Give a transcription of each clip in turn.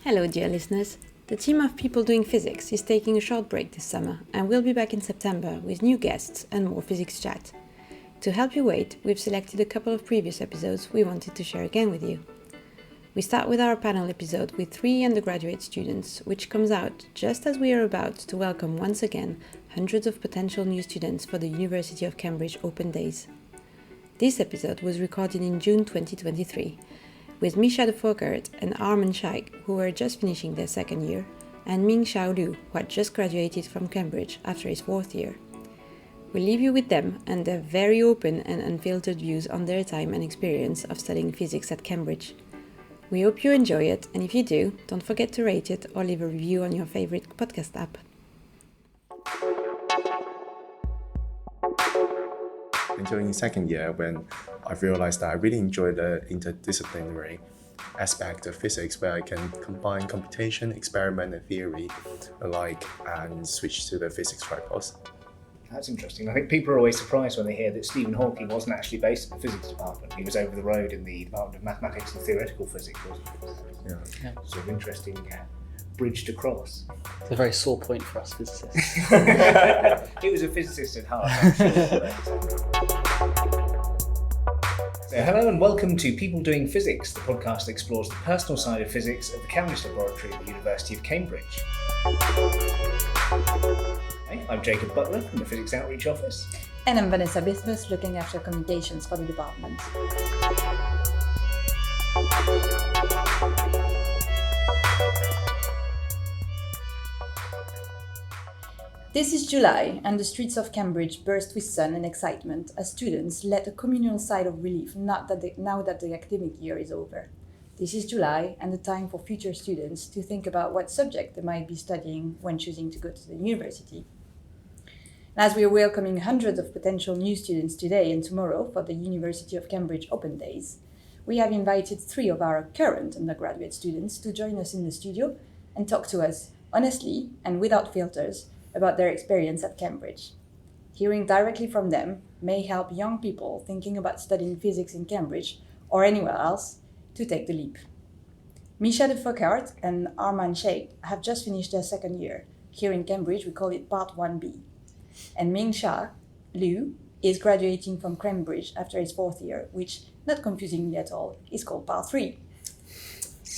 Hello, dear listeners. The team of People Doing Physics is taking a short break this summer, and we'll be back in September with new guests and more physics chat. To help you wait, we've selected a couple of previous episodes we wanted to share again with you. We start with our panel episode with 3 undergraduate students, which comes out just as we are about to welcome once again hundreds of potential new students for the University of Cambridge Open Days. This episode was recorded in June 2023, with Misha Fockert and Armaan Shaikh, who were just finishing their second year, and Ming-Shau Liu, who had just graduated from Cambridge after his 4th year. We'll leave you with them and their very open and unfiltered views on their time and experience of studying physics at Cambridge. We hope you enjoy it, and if you do, don't forget to rate it or leave a review on your favorite podcast app. During second year, when I realized that I really enjoy the interdisciplinary aspect of physics, where I can combine computation, experiment, and theory alike, and switch to the physics tripods. That's interesting. I think people are always surprised when they hear that Stephen Hawking wasn't actually based in the physics department. He was over the road in the Department of Mathematics and Theoretical Physics, wasn't he? Yeah. Sort of interesting bridge to cross. It's a very sore point for us physicists. He was a physicist at heart, I'm sure. So, hello and welcome to People Doing Physics, the podcast that explores the personal side of physics at the Cambridge Laboratory at the University of Cambridge. Hi, I'm Jacob Butler from the Physics Outreach Office. And I'm Vanessa Bismus, looking after communications for the department. This is July, and the streets of Cambridge burst with sun and excitement as students let a communal sigh of relief now that the academic year is over. This is July, and the time for future students to think about what subject they might be studying when choosing to go to the university. As we are welcoming hundreds of potential new students today and tomorrow for the University of Cambridge Open Days, we have invited 3 of our current undergraduate students to join us in the studio and talk to us honestly and without filters about their experience at Cambridge. Hearing directly from them may help young people thinking about studying physics in Cambridge or anywhere else to take the leap. Misha Fockert and Armaan Shaikh have just finished their second year. Here in Cambridge, we call it Part 1B. And Ming-Shau Liu is graduating from Cambridge after his 4th year, which, not confusingly at all, is called Part 3.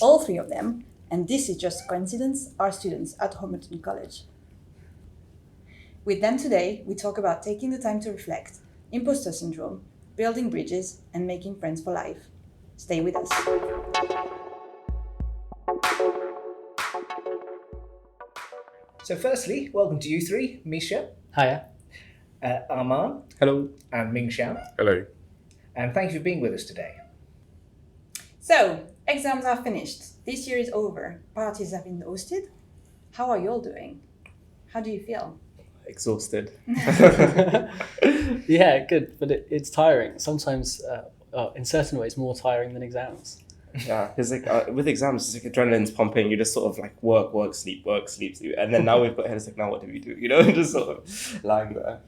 All 3 of them, and this is just a coincidence, are students at Homerton College. With them today, we talk about taking the time to reflect, imposter syndrome, building bridges, and making friends for life. Stay with us. So firstly, welcome to you 3, Misha, Hiya. Armaan, Hello. and Ming-Shau. Hello. And thank you for being with us today. So, exams are finished. This year is over. Parties have been hosted. How are you all doing? How do you feel? Exhausted. Yeah, good, but it's tiring. Sometimes, in certain ways, more tiring than exams. Yeah, because with exams, it's like adrenaline's pumping. You just sort of like work, sleep, and then now we've got here. It's like, now what do we do? You know, just sort of lying there.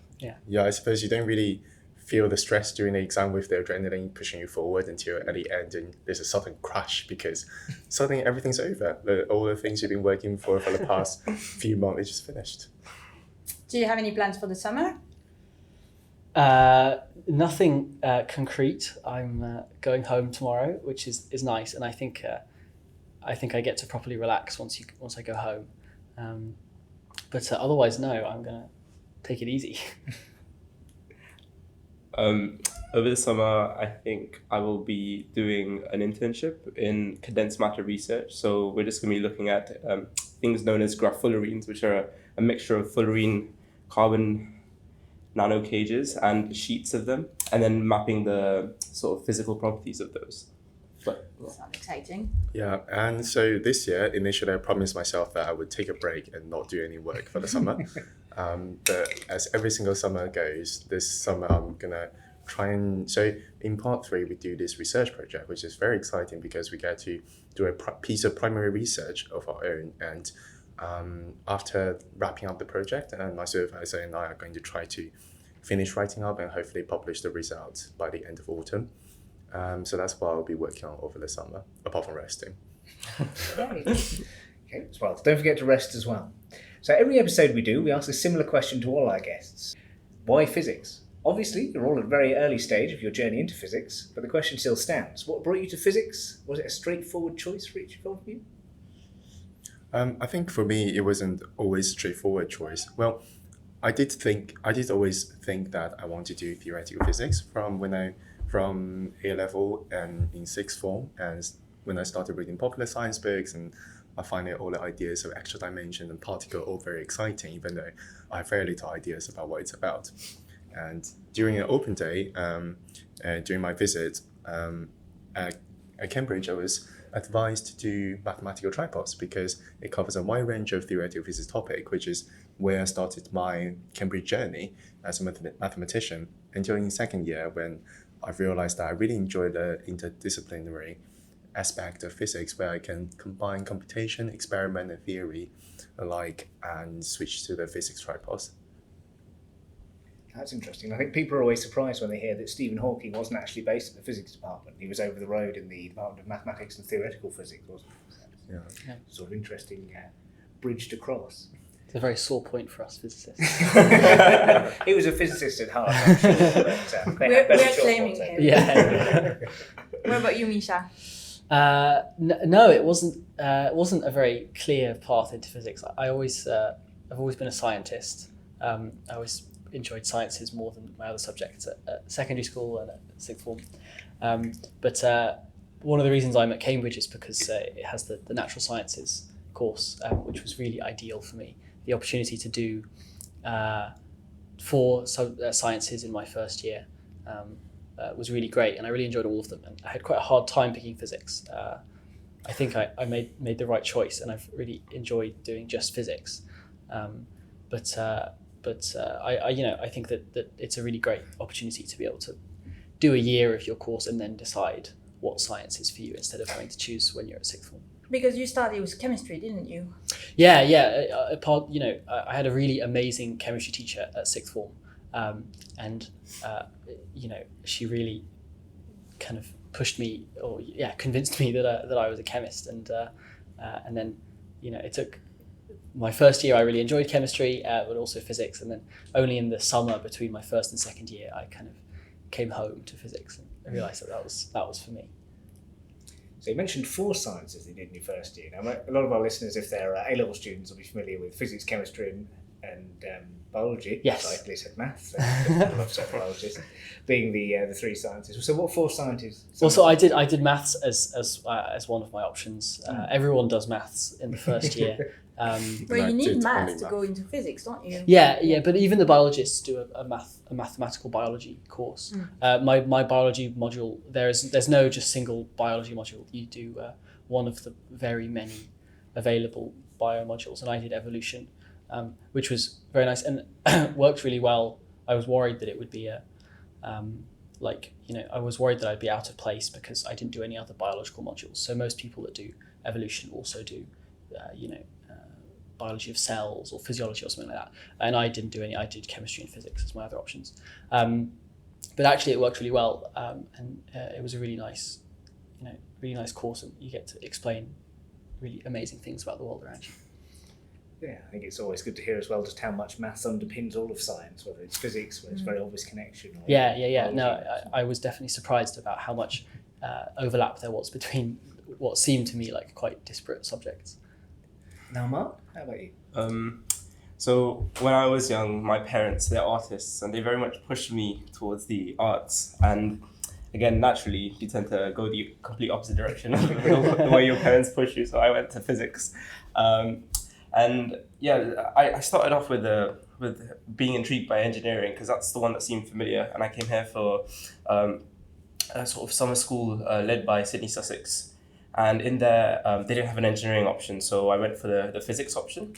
Yeah, I suppose you don't really feel the stress during the exam with the adrenaline pushing you forward until at the end and there's a sudden crash because suddenly everything's over. All the things you've been working for the past few months is just finished. Do you have any plans for the summer? Nothing concrete. I'm going home tomorrow, which is nice, and I think I get to properly relax once I go home. But otherwise, no. I'm gonna take it easy. Over the summer, I think I will be doing an internship in condensed matter research. So we're just going to be looking at things known as graphullerines, which are a mixture of fullerene carbon nano cages and sheets of them, and then mapping the sort of physical properties of those. But Sounds exciting. Yeah, and so this year, initially I promised myself that I would take a break and not do any work for the summer. But as every single summer goes, this summer I'm gonna try and, so in part 3 we do this research project, which is very exciting because we get to do a piece of primary research of our own, and after wrapping up the project, and my supervisor and I are going to try to finish writing up and hopefully publish the results by the end of autumn. So that's what I'll be working on over the summer, apart from resting. Right. Okay, well, don't forget to rest as well. So every episode we do, we ask a similar question to all our guests. Why physics? Obviously, you're all at a very early stage of your journey into physics, but the question still stands. What brought you to physics? Was it a straightforward choice for each of you? I think for me, it wasn't always a straightforward choice. Well, I did always think that I wanted to do theoretical physics from A level and in sixth form, and when I started reading popular science books, and I find all the ideas of extra dimension and particle all very exciting, even though I have very little ideas about what it's about. And during an open day, during my visit at Cambridge, I was advised to do mathematical tripods because it covers a wide range of theoretical physics topic, which is where I started my Cambridge journey as a mathematician. And during the second year, when I realized that I really enjoy the interdisciplinary aspect of physics, where I can combine computation, experiment, and theory alike, and switch to the physics tripods. That's interesting. I think people are always surprised when they hear that Stephen Hawking wasn't actually based in the physics department. He was over the road in the Department of Mathematics and Theoretical Physics, wasn't he? Yeah. Sort of interesting bridge to cross. It's a very sore point for us physicists. He was a physicist at heart, I'm sure. But, We're better claiming short him. Yeah. What about you, Misha? No, it wasn't. It wasn't a very clear path into physics. I've always been a scientist. I always enjoyed sciences more than my other subjects at secondary school and at sixth form. But one of the reasons I'm at Cambridge is because it has the natural sciences course, which was really ideal for me. The opportunity to do 4 sciences in my first year was really great, and I really enjoyed all of them. And I had quite a hard time picking physics. I think I made the right choice, and I've really enjoyed doing just physics. But I think that it's a really great opportunity to be able to do a year of your course and then decide what science is for you instead of having to choose when you're at sixth form. Because you studied with chemistry, didn't you? Yeah. I had a really amazing chemistry teacher at sixth form, and she really kind of pushed me, or convinced me that I was a chemist, and then it took my first year. I really enjoyed chemistry, but also physics, and then only in the summer between my first and second year, I kind of came home to physics and realised that was for me. So you mentioned 4 sciences you did in your first year. Now, a lot of our listeners, if they're A-level students, will be familiar with physics, chemistry, and biology. Yes. So I at least said maths. I love certain biologists, being the 3 sciences. So what 4 sciences? Well, so I did maths as one of my options. Everyone does maths in the first year. Well, you need maths to go into physics, don't you? Yeah, but even the biologists do a mathematical biology course. My biology module, there's no just single biology module. You do one of the very many available bio modules, and I did evolution, which was very nice and worked really well. I was worried that it would be I was worried that I'd be out of place because I didn't do any other biological modules. So most people that do evolution also do, biology of cells or physiology or something like that. And I didn't do any. I did chemistry and physics as my other options. But actually, it worked really well, and it was a really nice course, and you get to explain really amazing things about the world around you. Yeah, I think it's always good to hear as well just how much maths underpins all of science, whether it's physics, where it's a very obvious connection. Or biology. No, I was definitely surprised about how much overlap there was between what seemed to me like quite disparate subjects. Now, Armaan, how about you? So when I was young, my parents, they're artists, and they very much pushed me towards the arts. And again, naturally, you tend to go the complete opposite direction of the way your parents push you. So I went to physics. I started off with being intrigued by engineering because that's the one that seemed familiar. And I came here for a sort of summer school led by Sydney Sussex. And in there, they didn't have an engineering option, so I went for the physics option.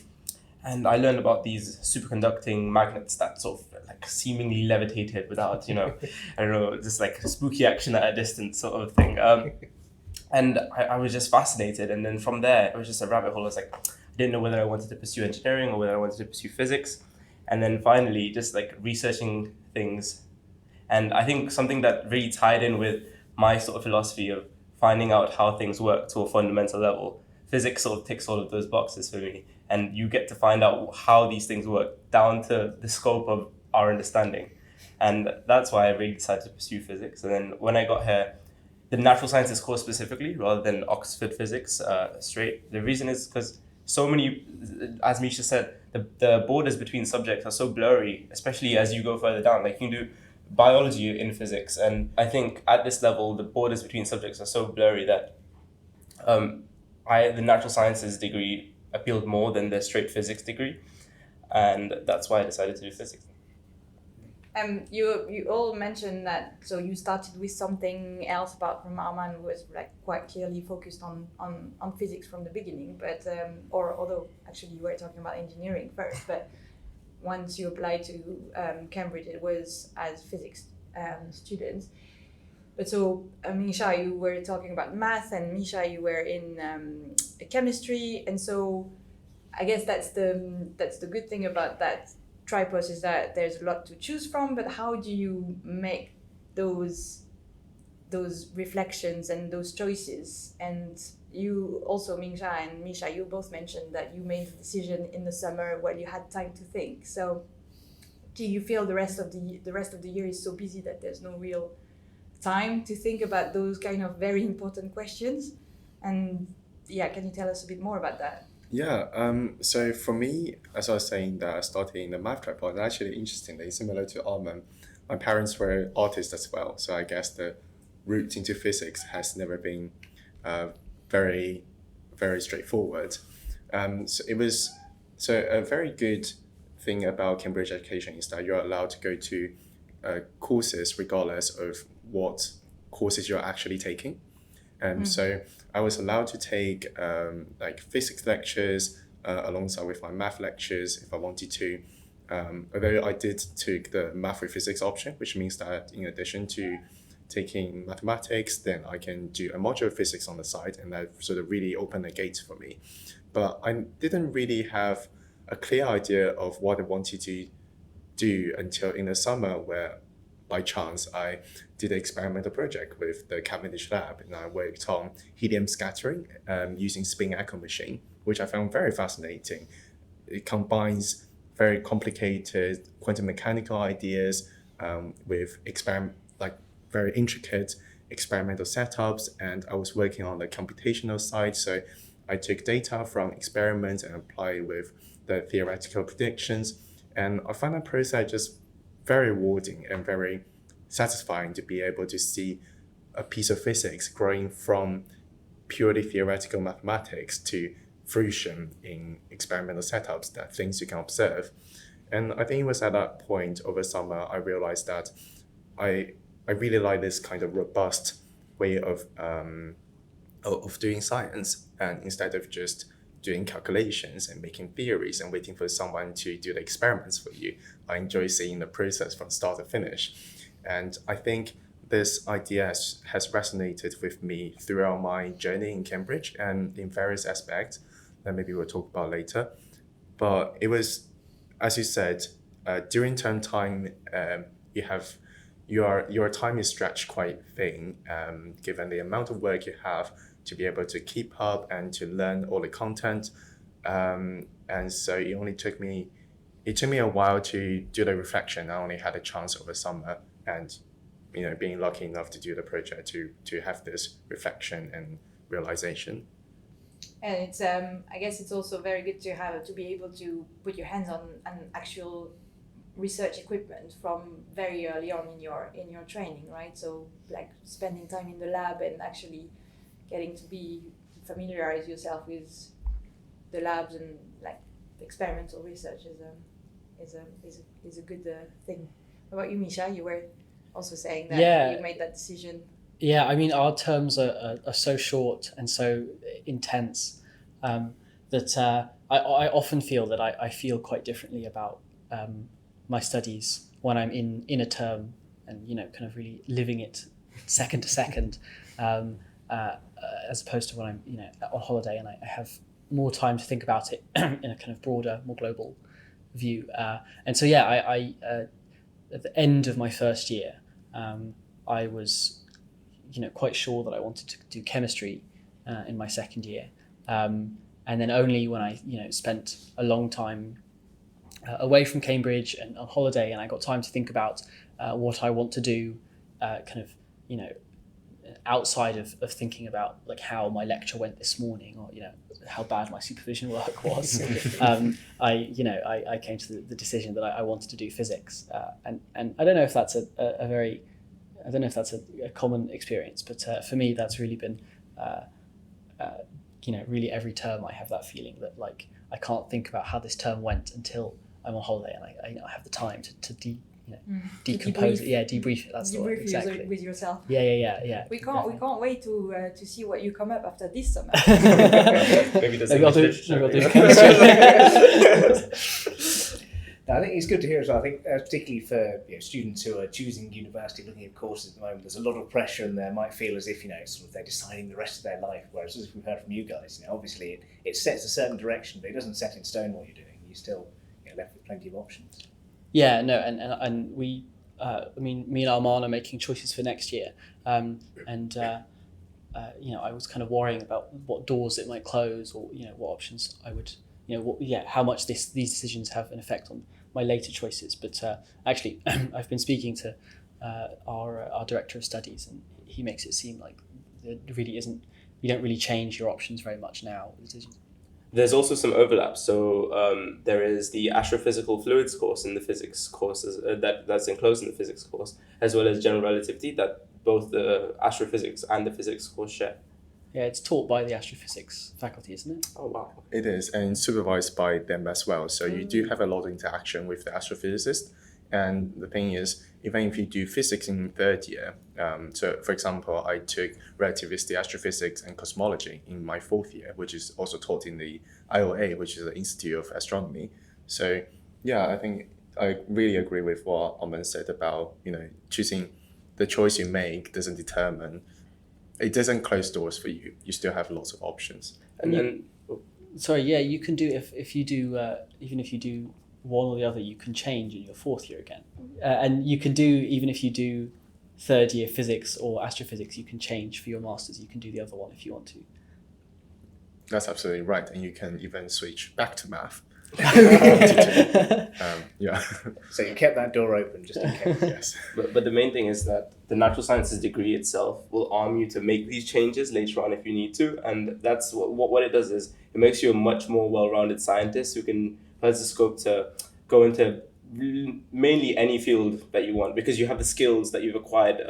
And I learned about these superconducting magnets that sort of like seemingly levitated without, just like spooky action at a distance sort of thing. And I was just fascinated. And then from there, it was just a rabbit hole. I was like, I didn't know whether I wanted to pursue engineering or whether I wanted to pursue physics. And then finally, just like researching things. And I think something that really tied in with my sort of philosophy of finding out how things work to a fundamental level. Physics sort of ticks all of those boxes for me, and you get to find out how these things work down to the scope of our understanding. And that's why I really decided to pursue physics. And then when I got here, the natural sciences course specifically, rather than Oxford physics straight, the reason is because so many, as Misha said, the borders between subjects are so blurry, especially as you go further down. Like you can do biology in physics, and I think at this level, the borders between subjects are so blurry that the natural sciences degree appealed more than the straight physics degree, and that's why I decided to do physics. You all mentioned that, so you started with something else apart from Armaan, who was like quite clearly focused on physics from the beginning, but or although actually you were talking about engineering first, but once you applied to Cambridge, it was as physics students. But so Ming-Shau, you were talking about math, and Misha, you were in chemistry, and so I guess that's the good thing about that tripos is that there's a lot to choose from. But how do you make those reflections and those choices? And you also, Ming-Shau and Misha, you both mentioned that you made the decision in the summer while you had time to think. So do you feel the rest of the year is so busy that there's no real time to think about those kind of very important questions? And yeah, can you tell us a bit more about that? Yeah, so for me, as I was saying, that I started in the math tripod, and actually interestingly, similar to Armaan, my parents were artists as well. So I guess the route into physics has never been very, very straightforward. So a very good thing about Cambridge education is that you're allowed to go to courses regardless of what courses you're actually taking. So I was allowed to take like physics lectures alongside with my math lectures if I wanted to. Although I did take the math with physics option, which means that in addition to taking mathematics, then I can do a module of physics on the side, and that sort of really opened the gates for me. But I didn't really have a clear idea of what I wanted to do until in the summer, where by chance I did an experimental project with the Cavendish lab, and I worked on helium scattering using spin echo machine, which I found very fascinating. It combines very complicated quantum mechanical ideas with very intricate experimental setups, and I was working on the computational side. So I took data from experiments and applied with the theoretical predictions, and I found that process just very rewarding and very satisfying to be able to see a piece of physics growing from purely theoretical mathematics to fruition in experimental setups, that things you can observe. And I think it was at that point over summer I realized that I really like this kind of robust way of doing science, and instead of just doing calculations and making theories and waiting for someone to do the experiments for you, I enjoy seeing the process from start to finish. And I think this idea has resonated with me throughout my journey in Cambridge and in various aspects that maybe we'll talk about later. But it was, as you said, during term time, your time is stretched quite thin, given the amount of work you have to be able to keep up and to learn all the content. And so it took me a while to do the reflection. I only had a chance over summer, and being lucky enough to do the project to have this reflection and realization. And it's I guess it's also very good to be able to put your hands on an actual research equipment from very early on in your training, right? So like spending time in the lab and actually getting to familiarize yourself with the labs and like experimental research is a good thing. What about you, Misha? You were also saying that you made that decision. Yeah, I mean, our terms are so short and so intense that I often feel that I feel quite differently about my studies when I'm in a term and kind of really living it second to second, as opposed to when I'm on holiday and I have more time to think about it in a kind of broader, more global view. And so I at the end of my first year, I was quite sure that I wanted to do chemistry in my second year, and then only when I spent a long time away from Cambridge and on holiday, and I got time to think about what I want to do, outside of thinking about like how my lecture went this morning, or how bad my supervision work was. I came to the decision that I wanted to do physics, and I don't know if that's a common experience, but for me that's really been really every term I have that feeling that like I can't think about how this term went until I'm on holiday and I have the time to decompose it. Yeah, debrief it. That's the word, exactly. With yourself. Yeah. We can't wait to see what you come up after this summer. Maybe I'll do chemistry. I think it's good to hear as well. I think particularly for students who are choosing university, looking at courses at the moment, there's a lot of pressure, and they might feel as if sort of they're deciding the rest of their life. Whereas as we've heard from you guys, obviously it sets a certain direction, but it doesn't set in stone what you're doing. You're still left with plenty of options. Yeah, no, and we, me and Armaan are making choices for next year, I was kind of worrying about what doors it might close, or what options I would, how much these decisions have an effect on my later choices. But actually, I've been speaking to our director of studies, and he makes it seem like there really isn't. You don't really change your options very much now. There's also some overlap. So there is the astrophysical fluids course in the physics courses that's enclosed in the physics course, as well as general relativity that both the astrophysics and the physics course share. Yeah, it's taught by the astrophysics faculty, isn't it? Oh, wow. It is, and supervised by them as well. So you do have a lot of interaction with the astrophysicist. And the thing is, even if you do physics in third year, so for example, I took relativistic astrophysics and cosmology in my fourth year, which is also taught in the IOA, which is the Institute of Astronomy. So yeah, I think I really agree with what Armaan said about, choosing the choice you make doesn't determine, it doesn't close doors for you. You still have lots of options. And then, you can do if you do even if you do one or the other, you can change in your fourth year again, and you can do, even if you do third year physics or astrophysics, you can change for your masters. You can do the other one if you want to. That's absolutely right, and you can even switch back to math. Yeah. So you kept that door open just in case. Yes. but the main thing is that the natural sciences degree itself will arm you to make these changes later on if you need to, and that's what it does is it makes you a much more well-rounded scientist who has the scope to go into mainly any field that you want, because you have the skills that you've acquired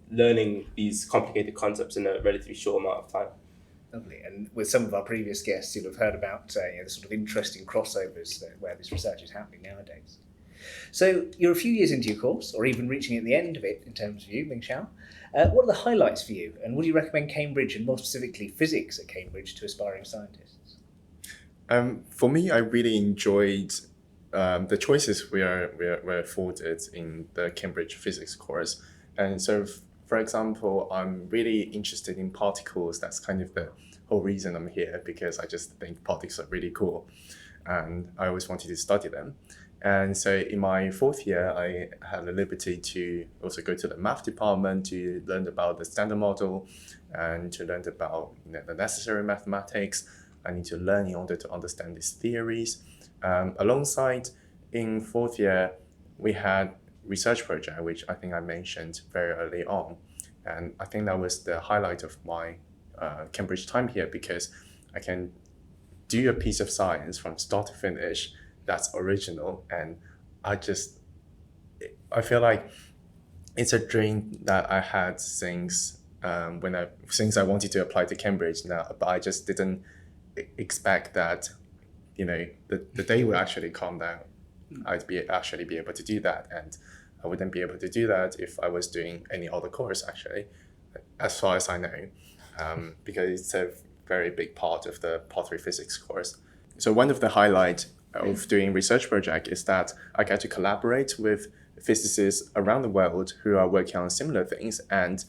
learning these complicated concepts in a relatively short amount of time. Lovely. And with some of our previous guests, you'll have heard about the sort of interesting crossovers where this research is happening nowadays. So you're a few years into your course, or even reaching at the end of it in terms of you, Ming-Shau. What are the highlights for you, and would you recommend Cambridge, and more specifically physics at Cambridge, to aspiring scientists? For me, I really enjoyed the choices we were afforded in the Cambridge physics course. And so, for example, I'm really interested in particles. That's kind of the whole reason I'm here, because I just think particles are really cool. And I always wanted to study them. And so in my fourth year, I had the liberty to also go to the math department to learn about the standard model and to learn about the necessary mathematics I need to learn in order to understand these theories. Alongside, in fourth year, we had research project, which I think I mentioned very early on. And I think that was the highlight of my Cambridge time here, because I can do a piece of science from start to finish that's original. And I feel like it's a dream that I had since I wanted to apply to Cambridge now, but I just didn't expect that, the day will actually come that I'd actually be able to do that. And I wouldn't be able to do that if I was doing any other course, actually, as far as I know, because it's a very big part of the Part 3 physics course. So one of the highlights of doing research project is that I get to collaborate with physicists around the world who are working on similar things, and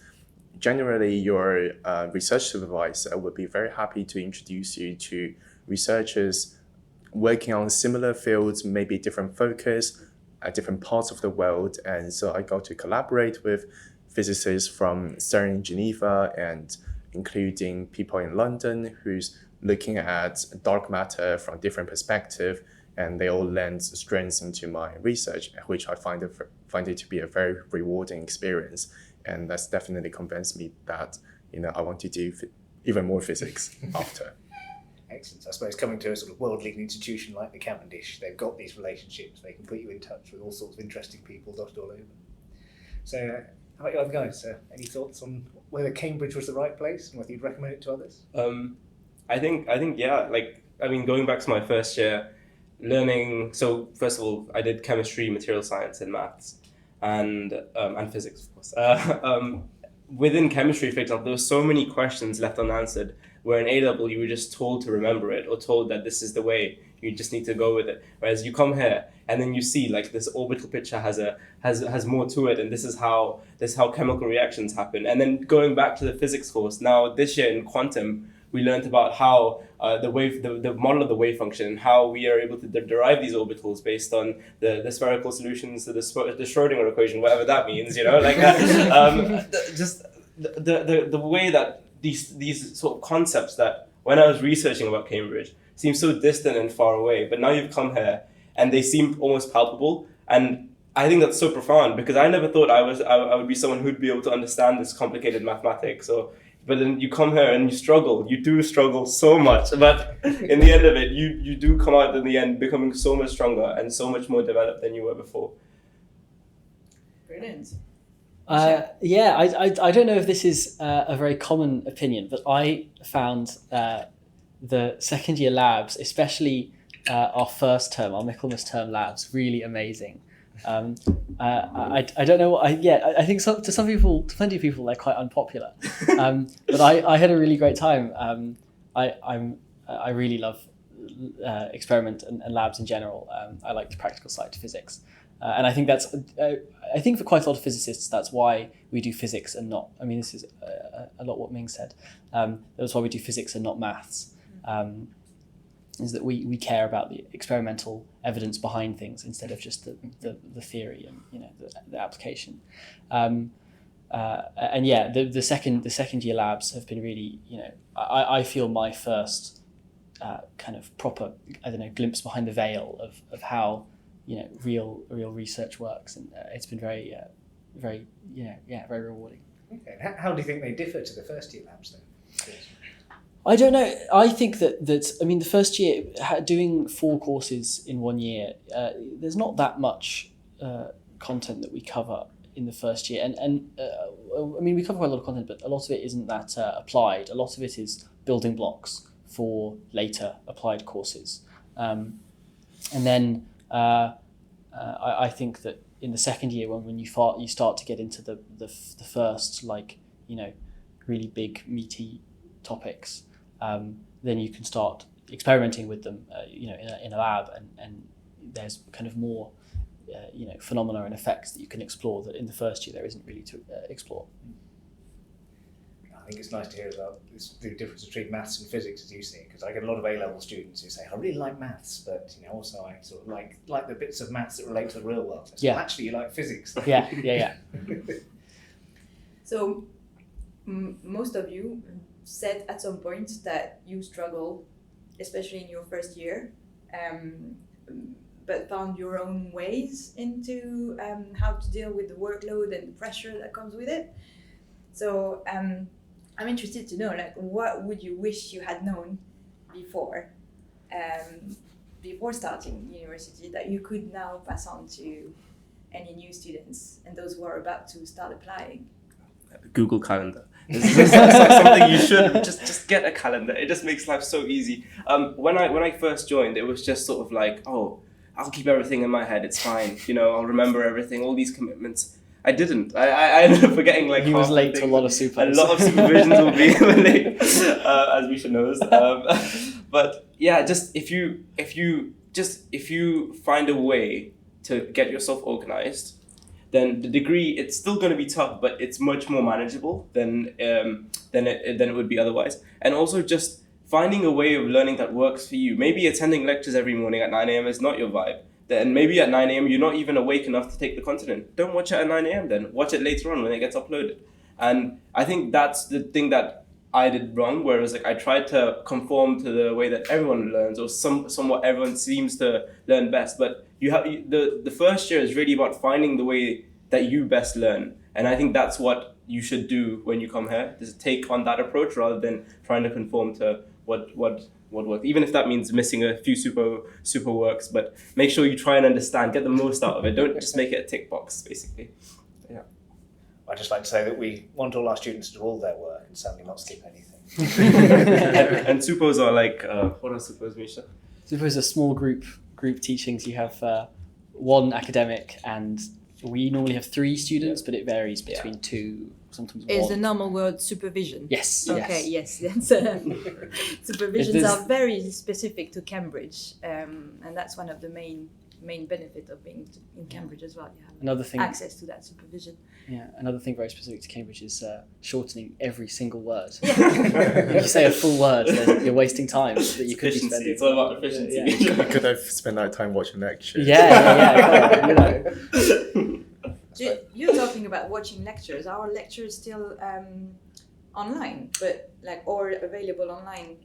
generally your research supervisor would be very happy to introduce you to researchers working on similar fields, maybe different focus at different parts of the world. And so I got to collaborate with physicists from CERN in Geneva and including people in London who's looking at dark matter from different perspectives, and they all lend strengths into my research, which I find it to be a very rewarding experience, and that's definitely convinced me that I want to do even more physics after. Excellent. I suppose coming to a sort of world-leading institution like the Cavendish, they've got these relationships. They can put you in touch with all sorts of interesting people dotted all over. So, how about you other guys? Any thoughts on whether Cambridge was the right place and whether you'd recommend it to others? I think yeah. Going back to my first year, learning. So first of all, I did chemistry, material science, and maths, and physics, of course. Within chemistry, for example, there were so many questions left unanswered. Where in A-level you were just told to remember it or told that this is the way, you just need to go with it. Whereas you come here and then you see like this orbital picture has more to it, and this is how chemical reactions happen. And then going back to the physics course, now this year in quantum, we learned about how the model of the wave function and how we are able to derive these orbitals based on the spherical solutions to the Schrödinger equation, whatever that means, just the way that these sort of concepts that when I was researching about Cambridge seem so distant and far away, but now you've come here and they seem almost palpable. And I think that's so profound because I never thought I would be someone who'd be able to understand this complicated mathematics. But then you come here and you do struggle so much, but in the end of it, you do come out in the end becoming so much stronger and so much more developed than you were before. Brilliant. I don't know if this is a very common opinion, but I found the second year labs, especially our first term, our Michaelmas term labs, really amazing. I don't know what I think plenty of people they're quite unpopular, but I had a really great time. I really love experiment and labs in general. I like the practical side to physics. And I think that's, I think for quite a lot of physicists, that's why we do physics and not, this is a lot what Ming said, that's why we do physics and not maths, is that we care about the experimental evidence behind things instead of just the theory and, the application. The second year labs have been really, I feel my first kind of proper, glimpse behind the veil of how, real research works, and it's been very rewarding. Okay. How do you think they differ to the first year labs then? I don't know. I think that the first year doing 4 courses in 1 year, there's not that much content that we cover in the first year, and we cover quite a lot of content, but a lot of it isn't that applied. A lot of it is building blocks for later applied courses, and then. I think that in the second year, when you start to get into the first really big meaty topics, then you can start experimenting with them, in a lab, and there's kind of more, phenomena and effects that you can explore that in the first year there isn't really to explore. I think it's nice to hear about the difference between maths and physics as you see it, because I get a lot of A-level students who say, I really like maths, but also I sort of like the bits of maths that relate to the real world. So actually you like physics. Yeah. So most of you said at some point that you struggle, especially in your first year, but found your own ways into how to deal with the workload and the pressure that comes with it. So I'm interested to know, what would you wish you had known before starting university that you could now pass on to any new students and those who are about to start applying? Google Calendar. It's something you should just get a calendar. It just makes life so easy. When I first joined, it was just sort of like, oh, I'll keep everything in my head. It's fine. I'll remember everything. All these commitments. I didn't. I ended up forgetting he was late to a lot of supers. A lot of supervisions will be late, as Misha knows. But yeah, just if you find a way to get yourself organized, then the degree, it's still going to be tough, but it's much more manageable than it would be otherwise. And also just finding a way of learning that works for you. Maybe attending lectures every morning at 9 a.m. is not your vibe. then maybe at 9 a.m. you're not even awake enough to take the content. Don't watch it at 9 a.m. then. Watch it later on when it gets uploaded. And I think that's the thing that I did wrong, where it was like I tried to conform to the way that everyone learns, or somewhat everyone seems to learn best. But the first year is really about finding the way that you best learn. And I think that's what you should do when you come here, is take on that approach rather than trying to conform to what works. Even if that means missing a few super works, but make sure you try and understand, get the most out of it. Don't just make it a tick box, basically. Yeah. I'd just like to say that we want all our students to do all their work and certainly not skip anything. and suppos are like, what are suppos, Misha? Suppose a small group teachings. You have one academic, and we normally have 3 students, but it varies between 2, sometimes 1. Is the normal word supervision? Yes. Okay, yes. That's, supervisions are very specific to Cambridge, and that's one of the main benefit of being in Cambridge as well. You have Another thing, access to that supervision. Yeah, another thing very specific to Cambridge is shortening every single word. Yeah. If you say a full word, then you're wasting time that you could be spending. It's all about efficiency. You could have spent that time watching lectures. Yeah. You're talking about watching lectures. Are lectures still online, but or available online?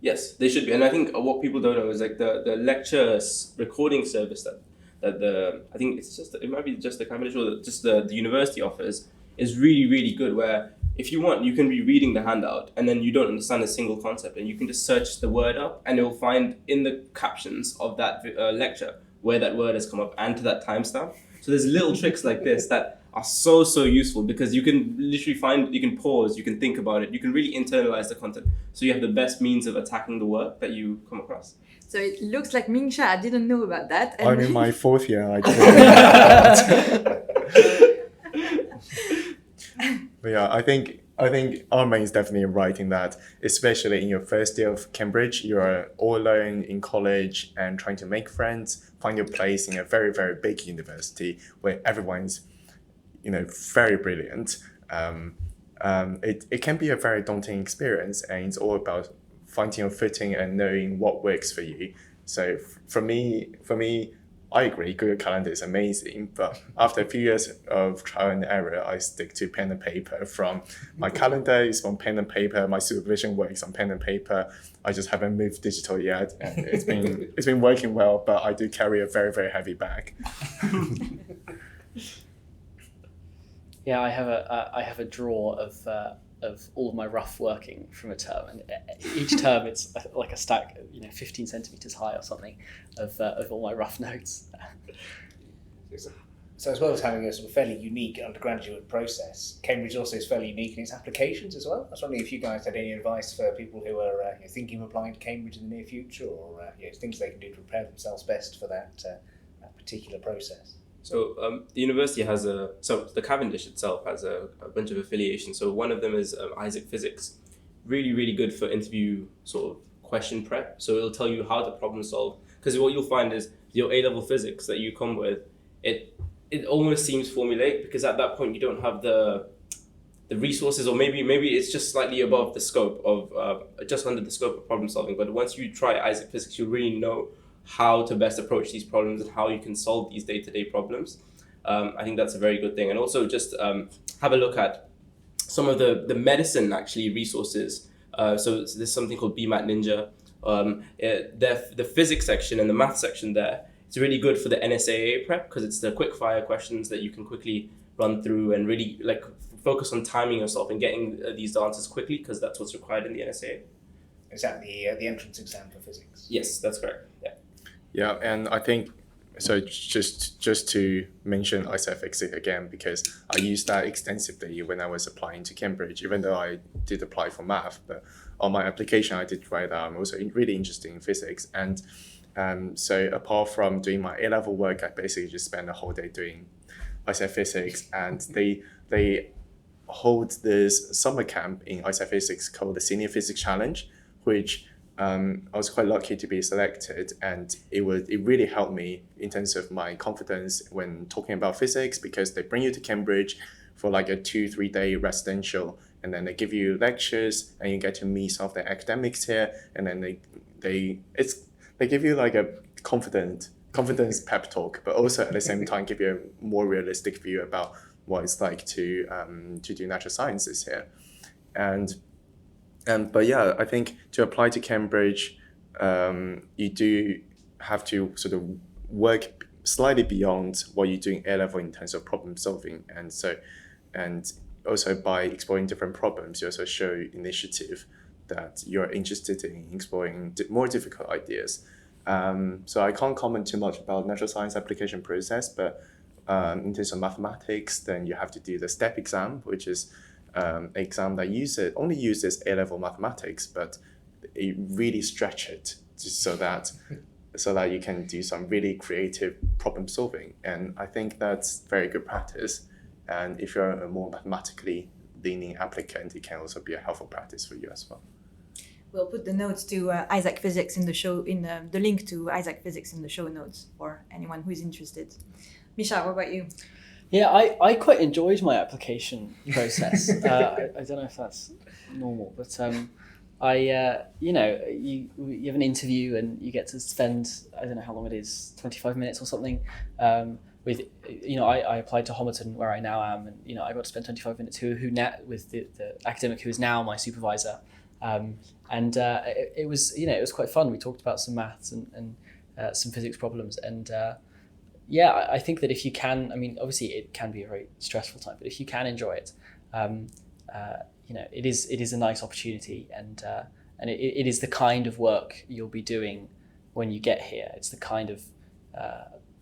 Yes, they should be. And I think what people don't know is like the lecture recording service that I think it might be just the Cambridge or just the university offers is really, really good, where if you want, you can be reading the handout and then you don't understand a single concept, and you can just search the word up and you'll find in the captions of that lecture where that word has come up and to that timestamp. So there's little tricks like this that are so useful, because you can literally you can pause, you can think about it, you can really internalize the content. So you have the best means of attacking the work that you come across. So it looks like Ming-Shau, I didn't know about that. I'm in my 4th year. I didn't know about that. But yeah, I think Armaan is definitely right in that, especially in your first year of Cambridge, you are all alone in college and trying to make friends, find your place in a very, very big university where everyone's, very brilliant. It can be a very daunting experience, and it's all about finding your footing and knowing what works for you. So for me, I agree, Google Calendar is amazing, but after a few years of trial and error, I stick to pen and paper. From my calendar is on pen and paper, my supervision works on pen and paper. I just haven't moved digital yet, and it's been working well, but I do carry a very, very heavy bag. Yeah, I have a drawer of all of my rough working from a term, and each term it's like a stack, 15 centimeters high or something, of all my rough notes. So as well as having a sort of fairly unique undergraduate process, Cambridge also is fairly unique in its applications as well. I was wondering if you guys had any advice for people who are thinking of applying to Cambridge in the near future, or things they can do to prepare themselves best for that particular process. So the university has the Cavendish itself has a bunch of affiliations. So one of them is Isaac Physics, really, really good for interview sort of question prep. So it'll tell you how to problem solve. Because what you'll find is your A-level physics that you come with, it almost seems formulaic, because at that point you don't have the resources, or maybe it's just slightly above the scope of just under the scope of problem solving. But once you try Isaac Physics, you really know how to best approach these problems and how you can solve these day-to-day problems. I think that's a very good thing. And also just have a look at some of the medicine actually resources. So there's something called BMAT Ninja. The physics section and the math section there, it's really good for the NSAA prep, because it's the quick fire questions that you can quickly run through and really focus on timing yourself and getting these answers quickly, because that's what's required in the NSAA. Is that the entrance exam for physics? Yes, that's correct. Yeah. Yeah, and I think, so just to mention ISAFX again, because I used that extensively when I was applying to Cambridge, even though I did apply for math, but on my application I did write that I'm also really interested in physics. And so apart from doing my A-level work, I basically just spent the whole day doing ISAFX, and they hold this summer camp in ISAFX called the Senior Physics Challenge, which I was quite lucky to be selected, and it really helped me in terms of my confidence when talking about physics, because they bring you to Cambridge for like a 2-3 day residential, and then they give you lectures and you get to meet some of the academics here, and then they give you like a confident confidence pep talk, but also at the same time give you a more realistic view about what it's like to do natural sciences here. But yeah, I think to apply to Cambridge, you do have to sort of work slightly beyond what you do in A-level in terms of problem solving, and also by exploring different problems, you also show initiative that you're interested in exploring more difficult ideas. So I can't comment too much about natural science application process, but in terms of mathematics, then you have to do the STEP exam, which is an exam that only uses A-level mathematics, but it really stretch it so that you can do some really creative problem solving. And I think that's very good practice. And if you're a more mathematically leaning applicant, it can also be a helpful practice for you as well. We'll put the notes to Isaac Physics in the show, the link to Isaac Physics in the show notes for anyone who is interested. Misha, what about you? Yeah, I quite enjoyed my application process. I don't know if that's normal, but you have an interview and you get to spend, I don't know how long it is, 25 minutes or something. With I applied to Homerton where I now am, and I got to spend 25 minutes with the academic who is now my supervisor. It was quite fun. We talked about some maths and some physics problems, and I think that if you can, obviously it can be a very stressful time, but if you can enjoy it, it is a nice opportunity, and it is the kind of work you'll be doing when you get here. It's the kind of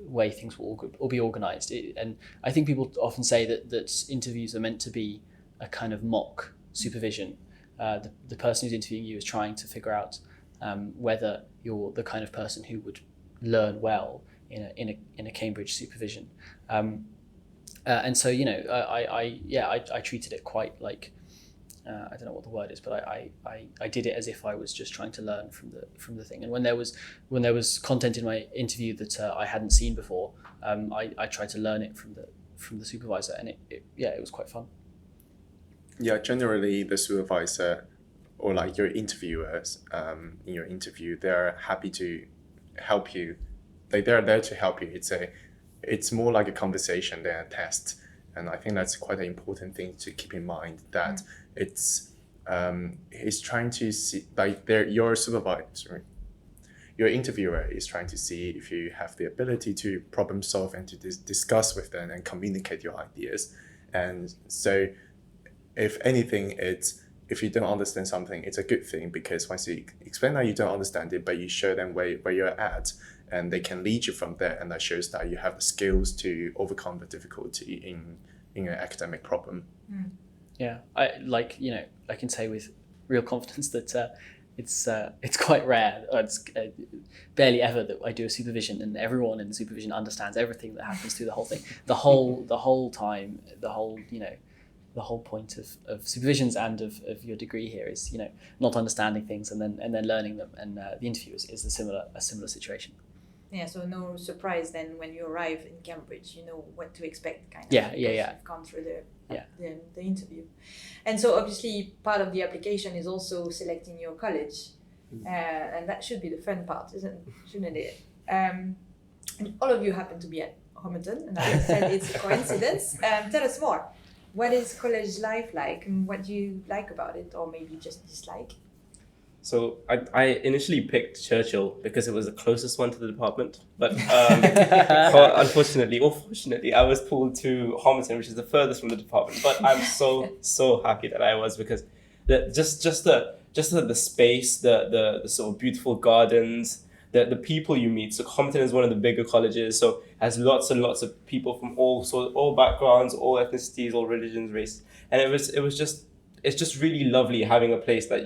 way things will be organized, and I think people often say that interviews are meant to be a kind of mock supervision. The person who's interviewing you is trying to figure out whether you're the kind of person who would learn well in a Cambridge supervision, and so I treated it quite like I don't know what the word is, but I did it as if I was just trying to learn from the thing. And when there was content in my interview that I hadn't seen before, I tried to learn it from the supervisor, and it was quite fun. Yeah, generally the supervisor or like your interviewers in your interview, they're happy to help you. Like they're there to help you. It's more like a conversation than a test, and I think that's quite an important thing to keep in mind. That it's trying to see like your interviewer is trying to see if you have the ability to problem solve and to discuss with them and communicate your ideas, and so. If anything, if you don't understand something, it's a good thing, because once you explain that you don't understand it, but you show them where you're at, and they can lead you from there, and that shows that you have the skills to overcome the difficulty in an academic problem. Yeah, I can say with real confidence that it's quite rare. It's barely ever that I do a supervision and everyone in the supervision understands everything that happens through the whole thing, the whole time, the whole point of supervisions and of your degree here is not understanding things and then learning them, and the interview is a similar situation. Yeah, so no surprise then when you arrive in Cambridge, you know what to expect, kind of. Yeah. You've gone through the interview, and so obviously part of the application is also selecting your college, and that should be the fun part, shouldn't it? And all of you happen to be at Homerton, and I said it's a coincidence. Tell us more. What is college life like, and what do you like about it, or maybe just dislike? So I initially picked Churchill because it was the closest one to the department, but unfortunately or fortunately, I was pulled to Homerton, which is the furthest from the department. But I'm so happy that I was, because the space, the sort of beautiful gardens, the people you meet. So Homerton is one of the bigger colleges, so has lots and lots of people from all backgrounds, all ethnicities, all religions, race, and it's just really lovely having a place that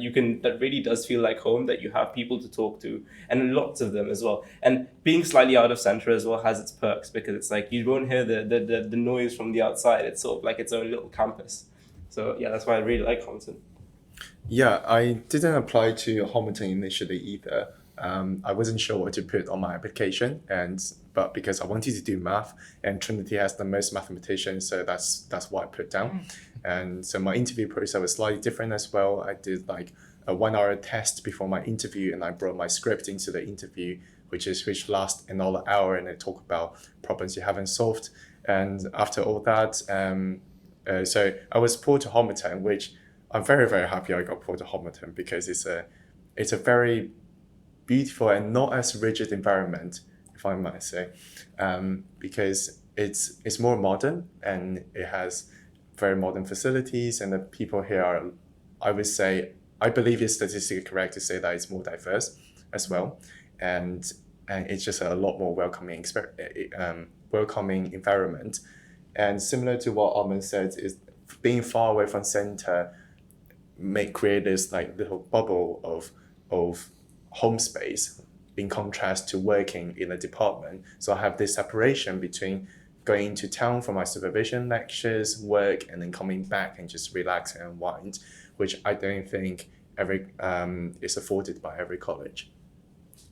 really does feel like home, that you have people to talk to, and lots of them as well. And being slightly out of center as well has its perks, because it's like you won't hear the noise from the outside. It's sort of like its own little campus. So yeah, that's why I really like Homerton. Yeah, I didn't apply to Homerton initially either. I wasn't sure what to put on my application, but because I wanted to do math, and Trinity has the most mathematicians, so that's what I put down. And so my interview process was slightly different as well. I did like a 1 hour test before my interview, and I brought my script into the interview, which lasts another hour, and I talk about problems you haven't solved. And after all that, so I was pulled to Homerton, which I'm very, very happy I got pulled to Homerton, because it's a very beautiful and not as rigid environment, if I might say, because it's more modern, and it has very modern facilities, and the people here are, I would say, I believe it's statistically correct to say that it's more diverse as well, and it's just a lot more welcoming environment. And similar to what Armaan said, is being far away from center create this like little bubble of home space, in contrast to working in a department. So I have this separation between going to town for my supervision lectures, work, and then coming back and just relax and unwind, which I don't think is afforded by every college.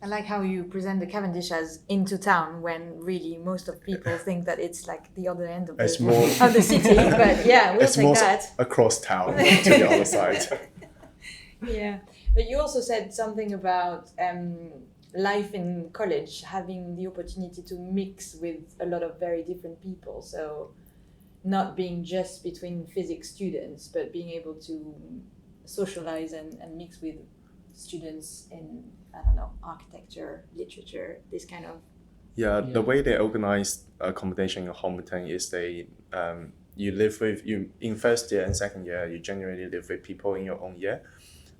I like how you present the Cavendish as into town, when really most of people think that it's like the other end of the city. But yeah, we'll it's take more that. Across town to the other side. Yeah, but you also said something about life in college, having the opportunity to mix with a lot of very different people. So not being just between physics students, but being able to socialize and mix with students in, I don't know, architecture, literature, this kind of. Yeah, the way they organize accommodation in Homerton is you live with, in first year and second year, you generally live with people in your own year,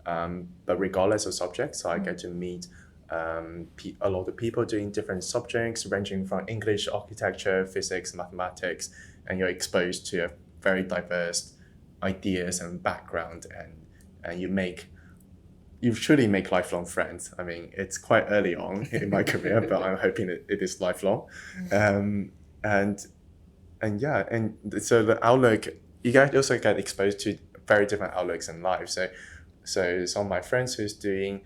but regardless of subject. So I get to meet a lot of people doing different subjects, ranging from English, architecture, physics, mathematics, and you're exposed to a very diverse ideas and background, and you truly make lifelong friends. I mean, it's quite early on in my career, but I'm hoping it is lifelong. And so the outlook, you guys also get exposed to very different outlooks in life. So some of my friends who's doing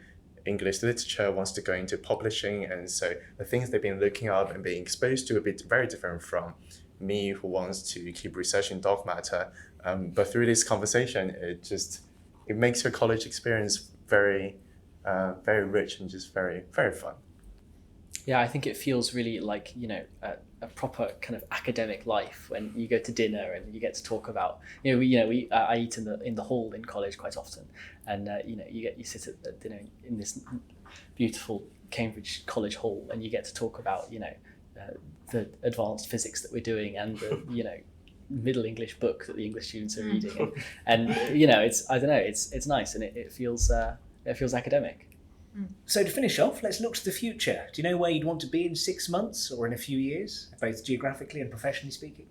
English literature wants to go into publishing, and so the things they've been looking up and being exposed to are very different from me, who wants to keep researching dark matter. But through this conversation, it makes your college experience very, very rich and just very, very fun. Yeah, I think it feels really like, a proper kind of academic life when you go to dinner and you get to talk about, I eat in the hall in college quite often, and you sit at the dinner in this beautiful Cambridge College hall, and you get to talk about the advanced physics that we're doing, and the Middle English book that the English students are reading, and it's nice, and it feels academic. So to finish off, let's look to the future. Do you know where you'd want to be in 6 months or in a few years, both geographically and professionally speaking?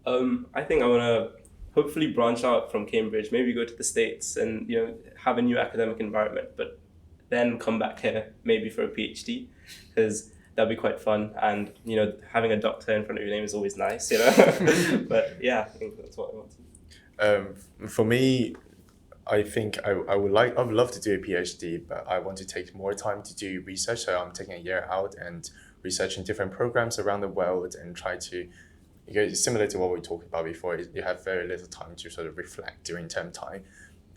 I think I want to hopefully branch out from Cambridge, maybe go to the States and have a new academic environment, but then come back here maybe for a PhD, because that'd be quite fun. And having a doctor in front of your name is always nice, But yeah, I think that's what I want to. For me, I think I would love to do a PhD, but I want to take more time to do research. So I'm taking a year out and researching different programs around the world, and try to, similar to what we talked about before, you have very little time to sort of reflect during term time.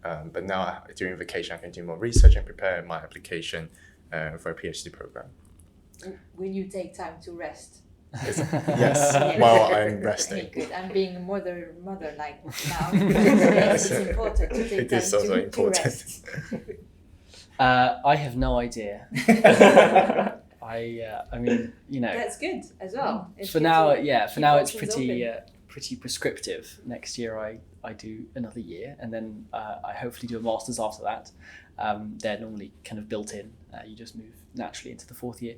But now during vacation, I can do more research and prepare my application for a PhD program. Will you take time to rest? Yes, while I'm resting. Okay, good. I'm being mother-like now. It's important to take time to rest. I have no idea. I mean, That's good as well. For now, it's pretty prescriptive. Next year, I do another year, and then I hopefully do a master's after that. They're normally kind of built in. You just move naturally into the fourth year.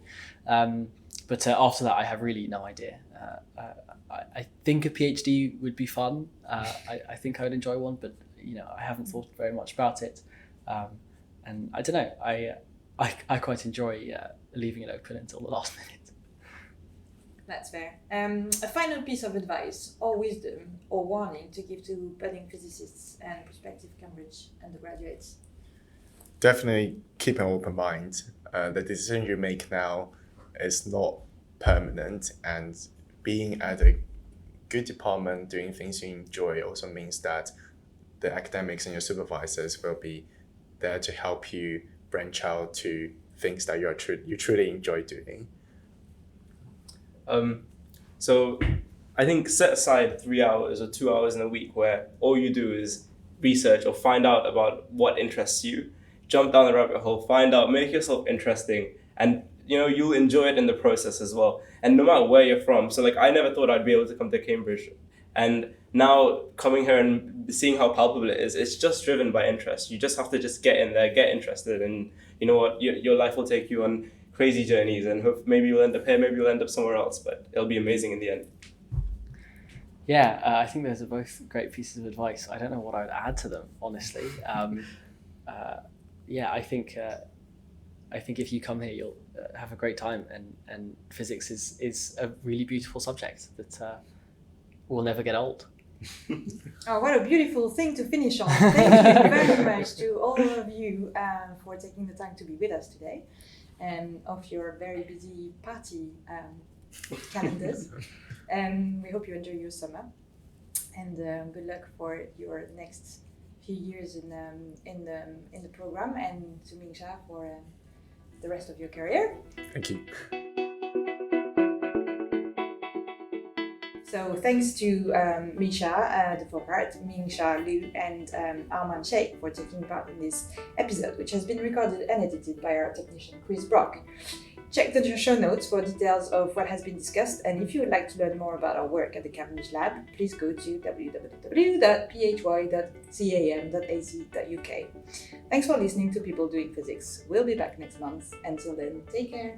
But after that, I have really no idea. I think a PhD would be fun. I think I would enjoy one, but I haven't thought very much about it. And I don't know. I quite enjoy leaving it open until the last minute. That's fair. A final piece of advice or wisdom or warning to give to budding physicists and prospective Cambridge undergraduates. Definitely keep an open mind. The decision you make now is not permanent, and being at a good department doing things you enjoy also means that the academics and your supervisors will be there to help you branch out to things that you truly enjoy doing. So I think set aside 3 hours or 2 hours in a week where all you do is research or find out about what interests you, jump down the rabbit hole, find out, make yourself interesting, and you'll enjoy it in the process as well. And no matter where you're from, so like I never thought I'd be able to come to Cambridge, and now coming here and seeing how palpable it is, it's just driven by interest. You just have to just get in there, get interested, and you know what, your life will take you on crazy journeys, and maybe you'll end up here, maybe you'll end up somewhere else, but it'll be amazing in the end. Yeah, I think those are both great pieces of advice. I don't know what I would add to them, honestly. Yeah, I think if you come here, you'll have a great time, and physics is a really beautiful subject that will never get old. Oh, what a beautiful thing to finish on. Thank you very much to all of you for taking the time to be with us today, and of your very busy party calendars. And we hope you enjoy your summer, and good luck for your next few years in the program, and to Ming-Shau for the rest of your career. Thank you. So thanks to Misha, the Fockert, Ming-Shau Liu, and Armaan Shaikh for taking part in this episode, which has been recorded and edited by our technician Chris Brock. Check the show notes for details of what has been discussed, and if you would like to learn more about our work at the Cavendish Lab, please go to www.phy.cam.ac.uk. Thanks for listening to People Doing Physics. We'll be back next month. Until then, take care.